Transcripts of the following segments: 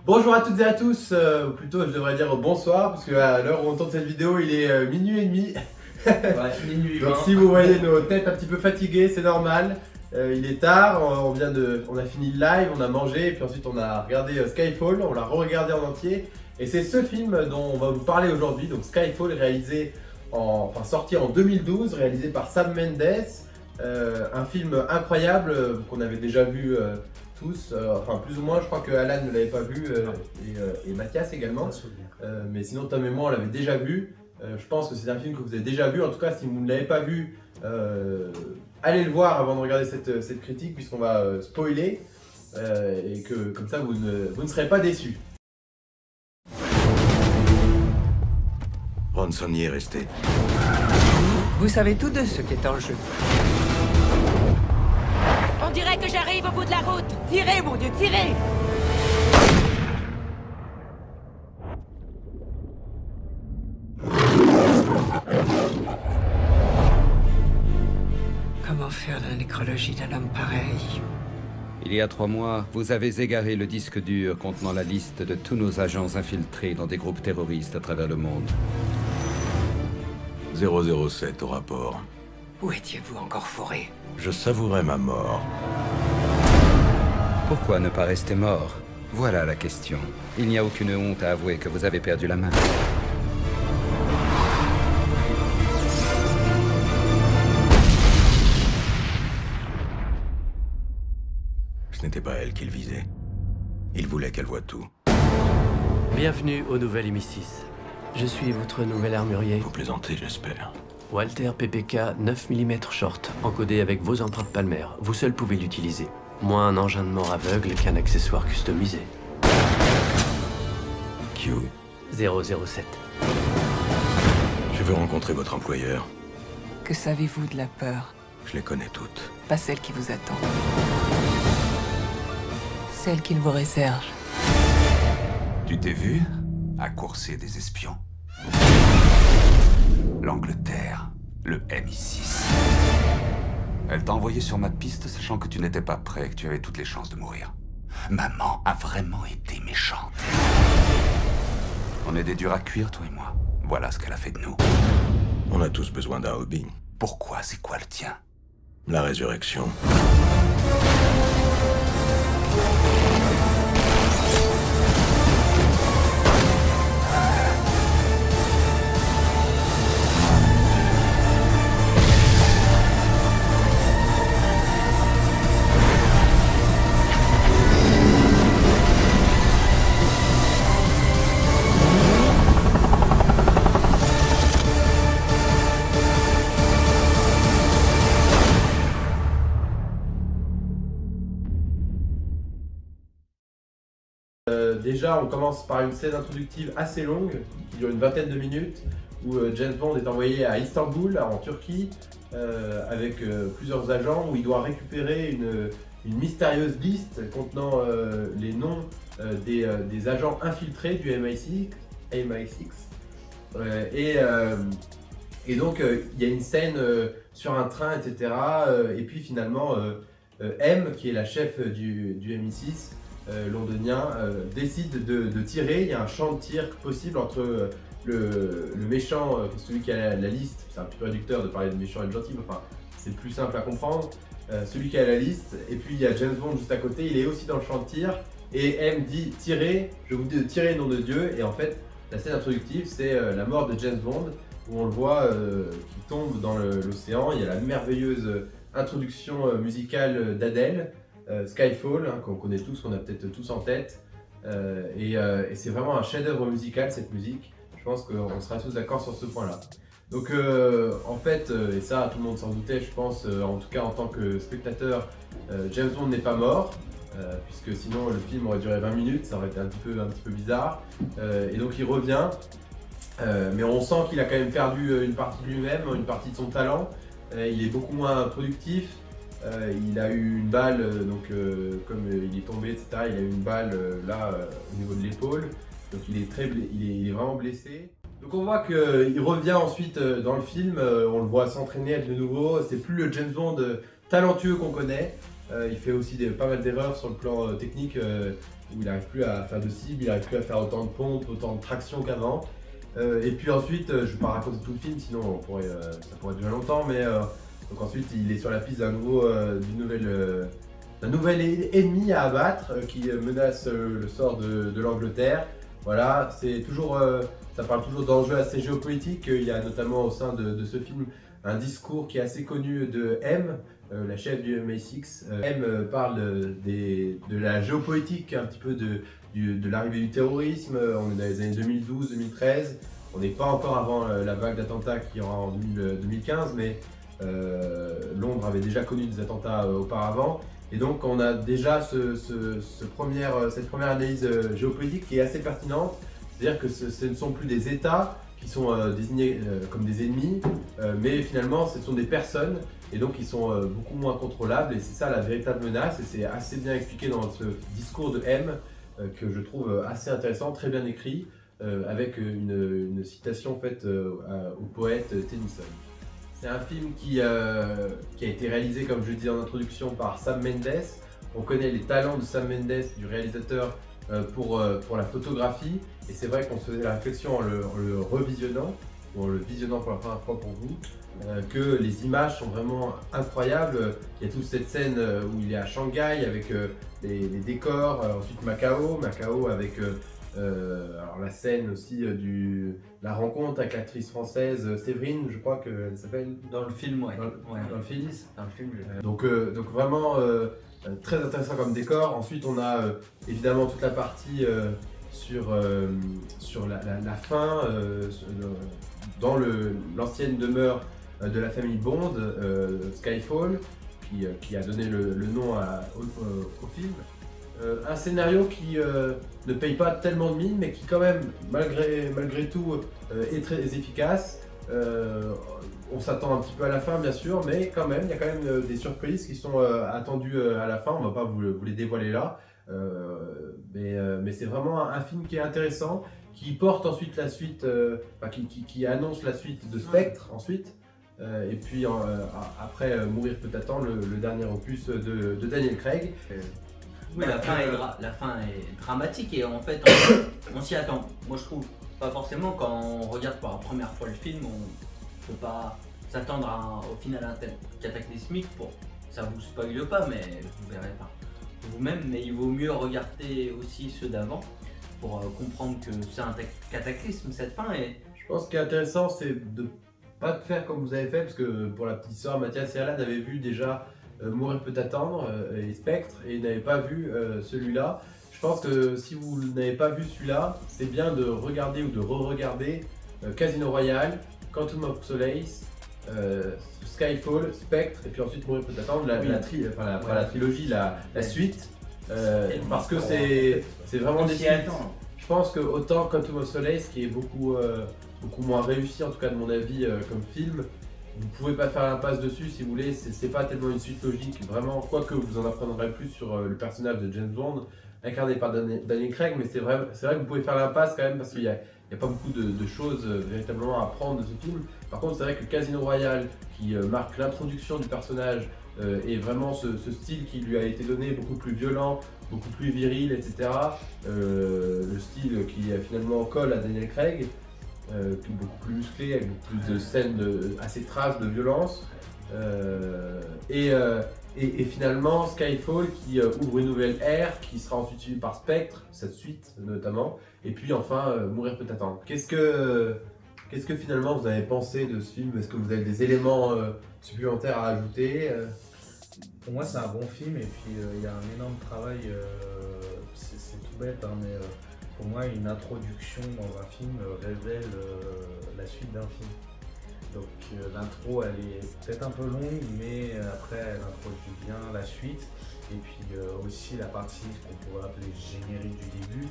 Bonjour à toutes et à tous, ou plutôt je devrais dire bonsoir, parce qu'à l'heure où on tourne cette vidéo, il est minuit et demi. Ouais, minuit 20. Donc si vous voyez nos têtes un petit peu fatiguées, c'est normal. Il est tard, on a fini le live, on a mangé, et puis ensuite on a regardé Skyfall, on l'a re-regardé en entier. Et c'est ce film dont on va vous parler aujourd'hui, donc Skyfall, sorti en 2012, réalisé par Sam Mendes. Un film incroyable qu'on avait déjà vu tous, enfin plus ou moins, je crois que Alan ne l'avait pas vu et Mathias également. Mais sinon Tom et moi on l'avait déjà vu. Je pense que c'est un film que vous avez déjà vu. En tout cas, si vous ne l'avez pas vu, allez le voir avant de regarder cette critique, puisqu'on va spoiler et que comme ça vous ne serez pas déçus. Ronson y est resté. Vous savez tous deux ce qui est en jeu. On dirait que j'arrive au bout de la route. Tirez, mon Dieu, tirez! Comment faire la nécrologie d'un homme pareil? Il y a 3 mois, vous avez égaré le disque dur contenant la liste de tous nos agents infiltrés dans des groupes terroristes à travers le monde. 007 au rapport. Où étiez-vous encore foré? Je savourais ma mort. Pourquoi ne pas rester mort? Voilà la question. Il n'y a aucune honte à avouer que vous avez perdu la main. Ce n'était pas elle qu'il visait. Il voulait qu'elle voie tout. Bienvenue au nouvel MI6. Je suis votre nouvel armurier. Vous plaisantez, j'espère. Walter PPK 9 mm short, encodé avec vos empreintes palmaires. Vous seul pouvez l'utiliser. Moins un engin de mort aveugle qu'un accessoire customisé. Q, 007. je veux rencontrer votre employeur. Que savez-vous de la peur? Je les connais toutes. Pas celle qui vous attend. Celle qu'il vous réserve. Tu t'es vu à courser des espions? L'Angleterre, le MI6. Elle t'a envoyé sur ma piste sachant que tu n'étais pas prêt et que tu avais toutes les chances de mourir. Maman a vraiment été méchante. On est des durs à cuire, toi et moi. Voilà ce qu'elle a fait de nous. On a tous besoin d'un hobby. Pourquoi? C'est quoi le tien? La résurrection. Déjà, on commence par une scène introductive assez longue, qui dure une vingtaine de minutes, où James Bond est envoyé à Istanbul, en Turquie, avec plusieurs agents, où il doit récupérer une mystérieuse liste contenant les noms des agents infiltrés du MI6. Et donc, il y a une scène sur un train, etc. Et puis finalement, M, qui est la chef du MI6, londonien, décide de tirer. Il y a un champ de tir possible entre le méchant, celui qui a la liste. C'est un petit peu réducteur de parler de méchant et de gentil, mais enfin c'est plus simple à comprendre. Celui qui a la liste, et puis il y a James Bond juste à côté, il est aussi dans le champ de tir, et M dit tirez, je vous dis de tirer nom de Dieu. Et en fait la scène introductive, c'est la mort de James Bond, où on le voit qui tombe dans l'océan. Il y a la merveilleuse introduction musicale d'Adèle, Skyfall, qu'on connaît tous, qu'on a peut-être tous en tête, et c'est vraiment un chef-d'œuvre musical, cette musique. Je pense qu'on sera tous d'accord sur ce point-là. Donc en fait, et ça tout le monde s'en doutait, je pense, en tout cas en tant que spectateur, James Bond n'est pas mort, puisque sinon le film aurait duré 20 minutes, ça aurait été un petit peu bizarre, et donc il revient, mais on sent qu'il a quand même perdu une partie de lui-même, une partie de son talent. Il est beaucoup moins productif. Il a eu une balle, comme il est tombé, etc., il a eu une balle au niveau de l'épaule, donc il est vraiment blessé. Donc on voit qu'il revient ensuite dans le film, on le voit s'entraîner de nouveau. C'est plus le James Bond talentueux qu'on connaît. Il fait aussi pas mal d'erreurs sur le plan technique. où il n'arrive plus à faire de cible, il n'arrive plus à faire autant de pompes, autant de traction qu'avant. Et puis ensuite, je ne vais pas raconter tout le film, sinon ça pourrait durer longtemps, mais donc ensuite il est sur la piste d'un nouvel ennemi à abattre qui menace le sort de l'Angleterre. Voilà, c'est toujours, ça parle toujours d'enjeux assez géopolitiques. Il y a notamment au sein de ce film un discours qui est assez connu de M, la chef du MI6. M parle de la géopolitique, un petit peu de l'arrivée du terrorisme. On est dans les années 2012-2013. On n'est pas encore avant la vague d'attentats qu'il y aura en 2015, mais Londres avait déjà connu des attentats auparavant. Et donc on a déjà cette première analyse géopolitique qui est assez pertinente. C'est-à-dire que ce ne sont plus des États qui sont désignés comme des ennemis, mais finalement ce sont des personnes, et donc ils sont beaucoup moins contrôlables, et c'est ça la véritable menace, et c'est assez bien expliqué dans ce discours de M, que je trouve assez intéressant, très bien écrit, avec une citation faite au poète Tennyson. C'est un film qui a été réalisé, comme je le dis en introduction, par Sam Mendes. On connaît les talents de Sam Mendes, du réalisateur, pour la photographie. Et c'est vrai qu'on se faisait la réflexion en le revisionnant, ou en le visionnant pour la première fois pour vous, que les images sont vraiment incroyables. Il y a toute cette scène où il est à Shanghai avec les décors, ensuite Macao avec alors la scène aussi la rencontre avec l'actrice française Séverine, je crois qu'elle s'appelle. Dans le film, ouais. Dans le film. Dans le film, Donc vraiment très intéressant comme décor. Ensuite on a évidemment toute la partie sur la fin, dans l'ancienne demeure de la famille Bond, Skyfall, qui a donné le nom au film. Un scénario qui ne paye pas tellement de mine, mais qui quand même, malgré tout, est très efficace. On s'attend un petit peu à la fin, bien sûr, mais quand même, il y a quand même des surprises qui sont attendues à la fin. On ne va pas vous les dévoiler là. Mais c'est vraiment un film qui est intéressant, qui porte ensuite la suite, qui annonce la suite de Spectre ensuite. Et puis après Mourir peut attendre, le dernier opus de Daniel Craig. Oui, la fin est dramatique et en fait on s'y attend. Moi je trouve pas forcément, quand on regarde pour la première fois le film, on peut pas s'attendre au final cataclysmique. Ça vous spoile pas, mais vous verrez pas vous-même, mais il vaut mieux regarder aussi ceux d'avant pour comprendre que c'est un cataclysme cette fin. Et je pense qu'il est intéressant, c'est de pas de faire comme vous avez fait, parce que pour la petite histoire, Mathias et Alan avaient vu déjà Mourir peut attendre et Spectre, et ils n'avaient pas vu celui-là. Je pense que si vous n'avez pas vu celui-là, c'est bien de regarder ou de re-regarder Casino Royale, Quantum of Solace, Skyfall, Spectre, et puis ensuite Mourir peut attendre, la trilogie, la suite, parce que c'est vraiment des suites. Je pense que autant Quantum of Solace, qui est beaucoup moins réussi, en tout cas de mon avis, comme film, vous pouvez pas faire l'impasse dessus si vous voulez, c'est pas tellement une suite logique, vraiment, quoique vous en apprendrez plus sur le personnage de James Bond, incarné par Daniel Craig, mais c'est vrai que vous pouvez faire l'impasse quand même, parce qu'il n'y a pas beaucoup de choses véritablement à apprendre de ce film. Par contre, c'est vrai que Casino Royale, qui marque l'introduction du personnage, et vraiment ce style qui lui a été donné, beaucoup plus violent, beaucoup plus viril, etc. Le style qui finalement colle à Daniel Craig, beaucoup plus musclé, avec beaucoup plus de scènes assez trash de violence. Et finalement Skyfall qui ouvre une nouvelle ère qui sera ensuite suivie par Spectre, cette suite notamment, et puis enfin Mourir peut attendre. Qu'est-ce que finalement vous avez pensé de ce film? Est-ce que vous avez des éléments supplémentaires à ajouter? Pour moi c'est un bon film, et puis il y a un énorme travail, c'est tout bête, hein, mais pour moi une introduction dans un film révèle la suite d'un film. Donc l'intro elle est peut-être un peu longue, mais après elle introduit bien la suite. Et puis aussi la partie qu'on pourrait appeler générique du début,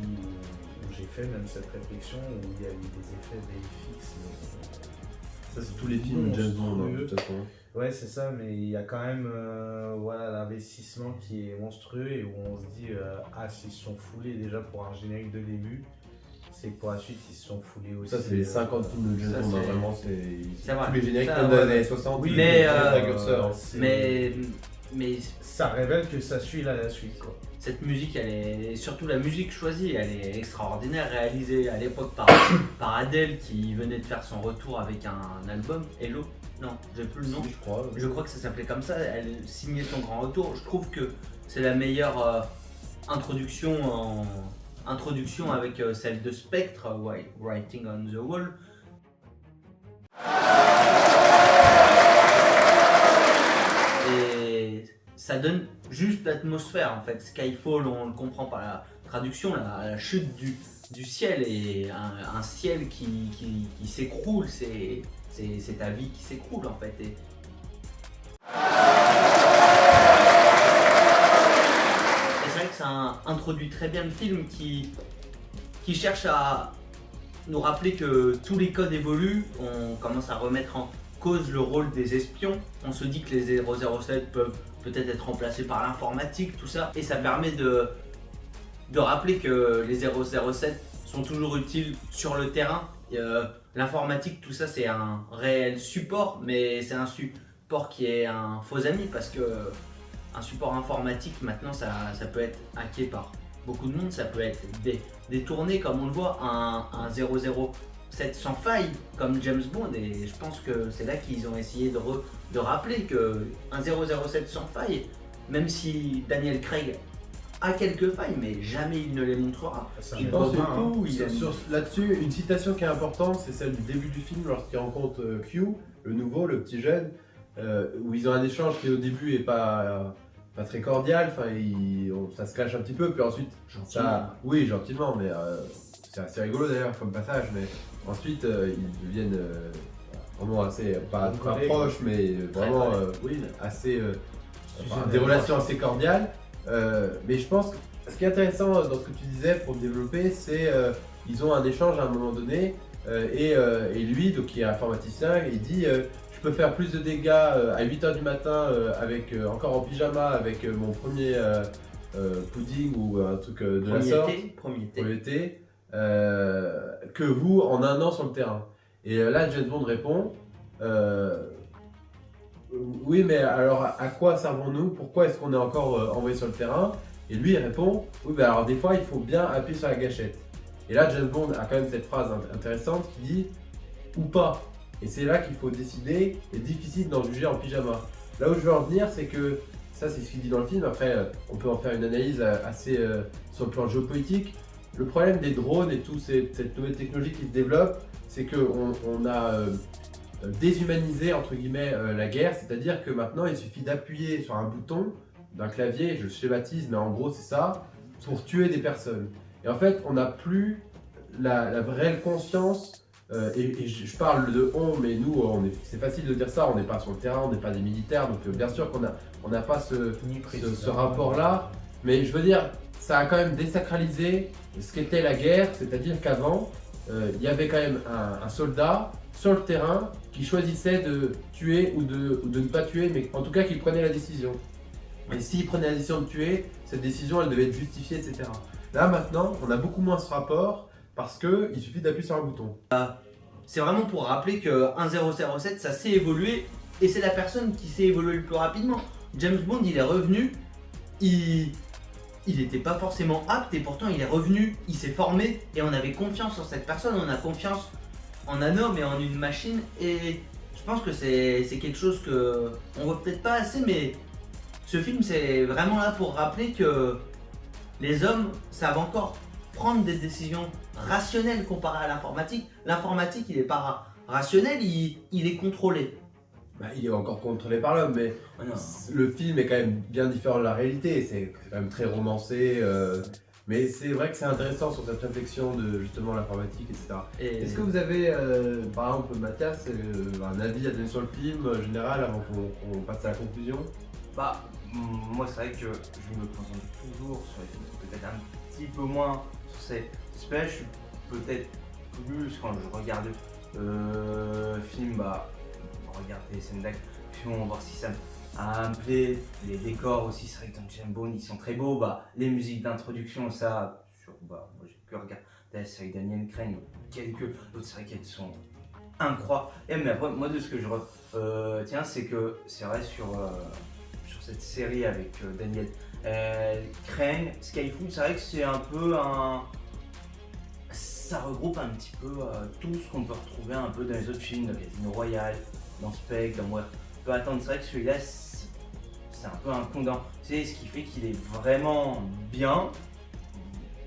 où j'ai fait même cette réflexion, où il y a eu des effets VFX. Ça c'est tous les films de James Bond de toute façon. Ouais c'est ça, mais il y a quand même l'investissement qui est monstrueux, et où on se dit s'ils se sont foulés déjà pour un générique de début, c'est que pour la suite ils se sont foulés aussi. Ça c'est les 50 films de James Bond, vraiment c'est vrai. Tous les génériques comme dans les années 60, oui, mais Mais Ça révèle que ça suit la suite, quoi. cette musique, elle est, surtout la musique choisie, elle est extraordinaire, réalisée à l'époque par Adele qui venait de faire son retour avec un album, Hello. Non, j'ai plus le nom. Si, je crois. Je crois que ça s'appelait comme ça, elle signait son grand retour. Je trouve que c'est la meilleure introduction avec celle de Spectre, Writing on the Wall. Et ça donne juste l'atmosphère en fait. Skyfall, on le comprend par la traduction, la chute du ciel et un ciel qui s'écroule, c'est ta vie qui s'écroule en fait. Et c'est vrai que ça introduit très bien le film qui cherche à nous rappeler que tous les codes évoluent, on commence à remettre en cause le rôle des espions, on se dit que les 007 peuvent peut-être être remplacés par l'informatique, tout ça, et ça permet de rappeler que les 007 sont toujours utiles sur le terrain. L'informatique, tout ça, c'est un réel support, mais c'est un support qui est un faux ami parce que un support informatique, maintenant, ça peut être hacké par beaucoup de monde, ça peut être détourné, comme on le voit, un 007 sans faille, comme James Bond, et je pense que c'est là qu'ils ont essayé de rappeler qu'un 007 sans faille, même si Daniel Craig a quelques failles, mais jamais il ne les montrera. Je pense surtout, là-dessus, une citation qui est importante, c'est celle du début du film, lorsqu'il rencontre Q, le nouveau, le petit jeune, où ils ont un échange qui au début est pas très cordial, enfin ça se clash un petit peu, puis ensuite, oui gentiment, mais c'est assez rigolo d'ailleurs comme passage, mais ensuite ils deviennent vraiment assez, pas proches, mais vraiment assez, des relations assez cordiales. Mais je pense que ce qui est intéressant dans ce que tu disais pour développer, c'est ils ont un échange à un moment donné et lui, donc, qui est informaticien, il dit je peux faire plus de dégâts à 8h du matin avec encore en pyjama avec mon premier pudding ou un truc de la sorte, premier thé, que vous en un an sur le terrain. Et là James Bond répond oui, mais alors à quoi servons-nous? Pourquoi est-ce qu'on est encore envoyé sur le terrain? Et lui il répond oui, mais alors des fois il faut bien appuyer sur la gâchette. Et là James Bond a quand même cette phrase intéressante qui dit ou pas. Et c'est là qu'il faut décider, et difficile d'en juger en pyjama. Là où je veux en venir, c'est que ça c'est ce qu'il dit dans le film. Après on peut en faire une analyse assez sur le plan géopolitique. Le problème des drones et toute cette nouvelle technologie qui se développe, c'est qu'on a déshumanisé entre guillemets la guerre, c'est-à-dire que maintenant il suffit d'appuyer sur un bouton d'un clavier, je schématise, mais en gros c'est ça, pour tuer des personnes. Et en fait on n'a plus la réelle conscience, et je parle de on, mais nous c'est facile de dire ça, on n'est pas sur le terrain, on n'est pas des militaires, donc bien sûr qu'on n'a pas ce rapport-là, mais je veux dire, ça a quand même désacralisé ce qu'était la guerre, c'est-à-dire qu'avant, il y avait quand même un soldat sur le terrain qui choisissait de tuer ou de ne pas tuer, mais en tout cas qui prenait la décision. Et s'il prenait la décision de tuer, cette décision elle devait être justifiée, etc. Là maintenant, on a beaucoup moins ce rapport parce qu'il suffit d'appuyer sur un bouton. C'est vraiment pour rappeler qu'un 007 ça s'est évolué et c'est la personne qui s'est évoluée le plus rapidement. James Bond il est revenu, il n'était pas forcément apte et pourtant il est revenu, il s'est formé et on avait confiance en cette personne, on a confiance en un homme et en une machine, et je pense que c'est quelque chose que on voit peut-être pas assez, mais ce film c'est vraiment là pour rappeler que les hommes savent encore prendre des décisions rationnelles comparé à l'informatique. L'informatique il est pas rationnel, il est contrôlé. Bah, il est encore contrôlé par l'homme, mais le film est quand même bien différent de la réalité, c'est quand même très romancé, mais c'est vrai que c'est intéressant sur cette réflexion de justement l'informatique, etc. Est-ce que vous avez, par exemple Mathias, un avis à donner sur le film général avant qu'on passe à la conclusion? Bah, moi c'est vrai que je me concentre toujours sur les films, peut-être un petit peu moins sur ces aspects, je suis peut-être plus quand je regarde film, bah, regarder les scènes d'action, voir si ça me plaît, les décors aussi, c'est vrai que dans James Bond ils sont très beaux, bah, les musiques d'introduction, ça, moi j'ai que regardé la série Daniel Craig, quelques autres séries qu'elles sont incroyables. Et mais après, moi de ce que je retiens, c'est que c'est vrai sur sur cette série avec Daniel Craig, Skyfall, c'est vrai que c'est un peu un... Ça regroupe un petit peu tout ce qu'on peut retrouver un peu dans les autres films, dans Casino Royale, dans Spectre, dans Moi peut attendre. C'est vrai que celui-là, c'est un peu un condensé, c'est ce qui fait qu'il est vraiment bien.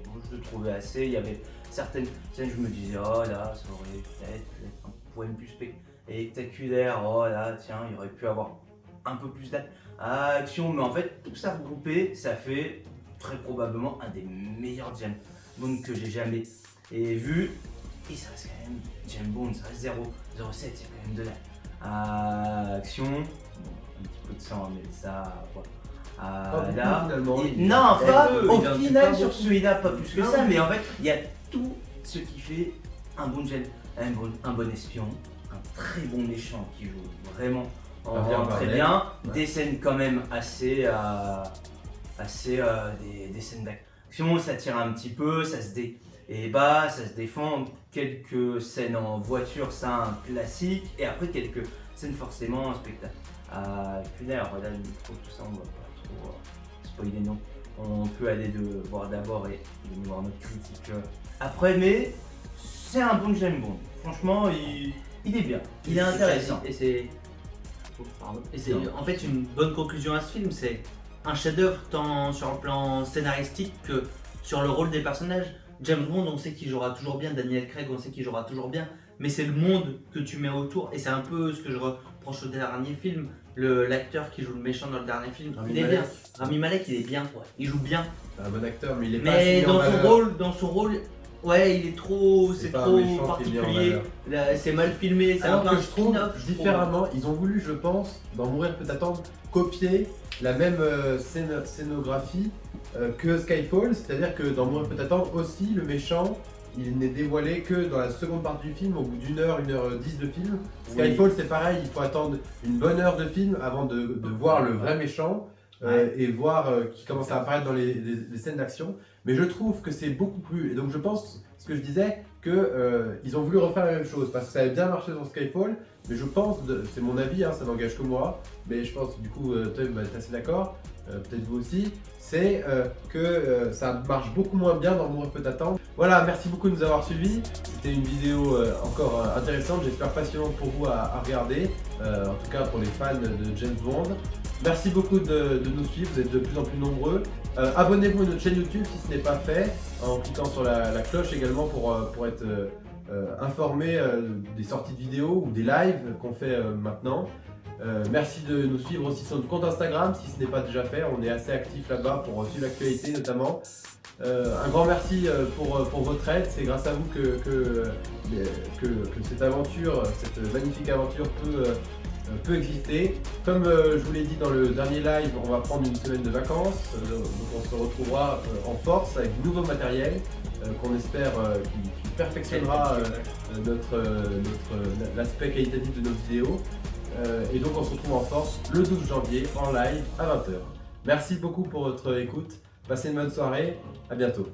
Moi, je le trouvais assez, il y avait certaines scènes, je me disais, oh là, ça aurait peut-être pu être un poème plus spectaculaire, oh là, tiens, il aurait pu avoir un peu plus d'action, mais en fait, tout ça regroupé, ça fait très probablement un des meilleurs James Bond que j'ai jamais vu. Et ça reste quand même James Bond, ça reste 007, il y a quand même de l'action, bon, un petit peu de sang, mais ça, voilà. Là, non, pas au final sur celui-là, pas plus que ça, mais en fait, il y a tout ce qui fait un bon James, un bon espion, un très bon méchant qui joue vraiment très bien, des scènes quand même assez des scènes d'action, ça tire un petit peu, ça se défend, quelques scènes en voiture, c'est un classique, et après quelques scènes forcément spectaculaires. Voilà, le micro, tout ça, on va pas trop spoiler, non. On peut aller de voir d'abord et de voir notre critique après, mais c'est un bon James Bond. Franchement, il est bien, il est intéressant. Et c'est en fait une bonne conclusion à ce film, c'est un chef-d'œuvre tant sur le plan scénaristique que sur le rôle des personnages. James Bond, on sait qu'il jouera toujours bien, Daniel Craig, on sait qu'il jouera toujours bien, mais c'est le monde que tu mets autour, et c'est un peu ce que je reproche au dernier film, l'acteur qui joue le méchant dans le dernier film, il est bien. Rami Malek, il est bien, il joue bien. C'est un bon acteur, mais il est pas dans son rôle, ouais, il est trop, c'est trop particulier, c'est mal filmé, c'est un peu un spin-off. Différemment, ils ont voulu, je pense, dans Mourir peut attendre, copier la même scénographie que Skyfall, c'est-à-dire que dans Mourir peut attendre aussi, le méchant, il n'est dévoilé que dans la seconde partie du film, au bout d'1 heure, 1h10 de film. Skyfall, c'est pareil, il faut attendre une bonne heure de film avant de voir le vrai méchant et voir qui commence à apparaître dans les scènes d'action. Mais je trouve que c'est beaucoup plus... Et donc je pense, ce que je disais, qu'ils ont voulu refaire la même chose, parce que ça avait bien marché dans Skyfall, mais je pense, c'est mon avis, ça n'engage que moi, mais je pense, du coup, toi, tu es assez d'accord, peut-être vous aussi, c'est que ça marche beaucoup moins bien dans Mourir peut attendre. Voilà, merci beaucoup de nous avoir suivis, c'était une vidéo encore intéressante, j'espère passionnante pour vous à regarder, en tout cas pour les fans de James Bond. Merci beaucoup de nous suivre, vous êtes de plus en plus nombreux. Abonnez-vous à notre chaîne YouTube si ce n'est pas fait, en cliquant sur la cloche également pour être informé des sorties de vidéos ou des lives qu'on fait maintenant. Merci de nous suivre aussi sur notre compte Instagram si ce n'est pas déjà fait, on est assez actifs là-bas pour suivre l'actualité notamment. Un grand merci pour votre aide, c'est grâce à vous que cette aventure, cette magnifique aventure peut exister. Comme je vous l'ai dit dans le dernier live, on va prendre une semaine de vacances, donc on se retrouvera en force avec du nouveau matériel qu'on espère qui perfectionnera l'aspect qualitatif de nos vidéos. Et donc on se retrouve en force le 12 janvier en live à 20 h. Merci beaucoup pour votre écoute, passez une bonne soirée, à bientôt.